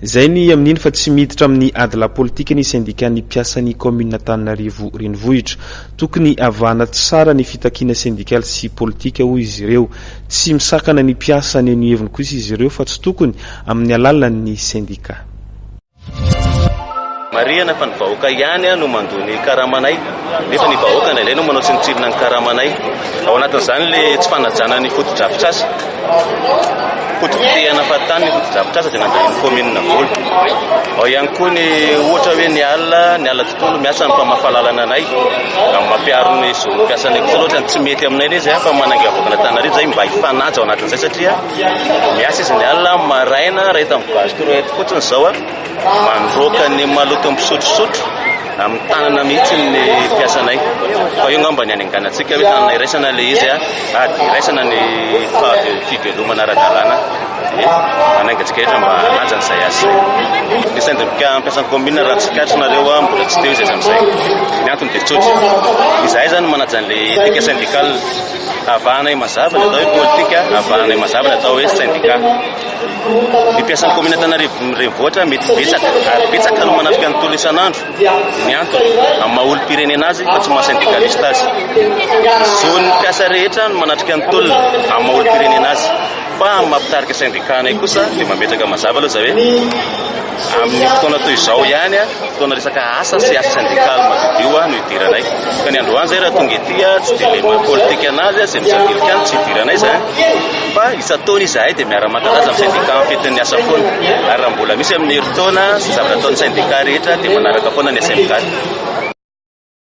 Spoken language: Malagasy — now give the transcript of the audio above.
Zay ny amin'ny fa tsy miditra amin'ny adala politika ny sendikan'ny mpiasan'ny kaominina Antananarivo renivohitra. Tokony havahana tsara ny fitakiana sendikaly sy politika hoy izy ireo. Tsy misakana ny mpiasa haneho ny heviny kosa izy ireo fa tsy tokony amin'ny alalan'ny sendika. Mariana fa ny vahoaka ihany no mandony karamanay nefa ny vahoaka ilay no manao tsinontsinona ny karamanay ao anatin'izany le tsy fanajana ny fotodrafitrasa fototeana fatany ny fotodrafitrasa dia nandrany kominina volo ao ihany koa ny ohatra hoe ny alina tontolo miasa ny mpamafalalana anay amin'ny mampiaro ny zo mpiasanay kosa loatra ny tsy mety aminay le zay fa manangy avoakana Antananarivo zay mba hifanaja ao anatin'izay satria miasa izy ny alina maraina raha amin'ny gazy kilometra fotsiny zao mandroaka ny maloto misotrosotro amin'ny tanana mihitsy ny mpiasanay fa io ngamba ny anenganantsika hoe tanana iraisana le izy iraisana ny fivelomana ara-dalàna manaingatsika etra mba hanaja n'izay azy ny sendika mpiasan'ny kominina raha tsikatrareo mbola tsy teo izy amin'izay ny antony dia tsotra izahay zany manaja an'le tika sendikaly havanay mazava ny atao hoe politika havanay mazava ny atao hoe sendika ny mpiasan'ny kominina Antananarivo renivohitra mety betsaka no manafika ny tolo isan'andro ny antony amin'ny maha-olo-pirenena azy fa tsy maha-sendikalista azy zo ny mpiasa rehetra no manatrika ny tolona amin'ny maha-olo-pirenena azy fa mampitarika sendikanay kosa dia mametraka mazava aloha zay hoe amin'ny fotoana toy izao ihany fotoana resaka asa sy asa sendikaly madio no idiranay ka ny androany zay raha tonga ety tsy dia le maha-politika anazy zay misakana tsy idiranay zay fa isa-taona izahay dia miara-makalaza amin'ny sendika amin'ny fetin'ny asa foana ary raha mbola misy amin'ny herintaona sy zavatra ataon'ny sendika rehetra dia manaraka foana ny sendikaly.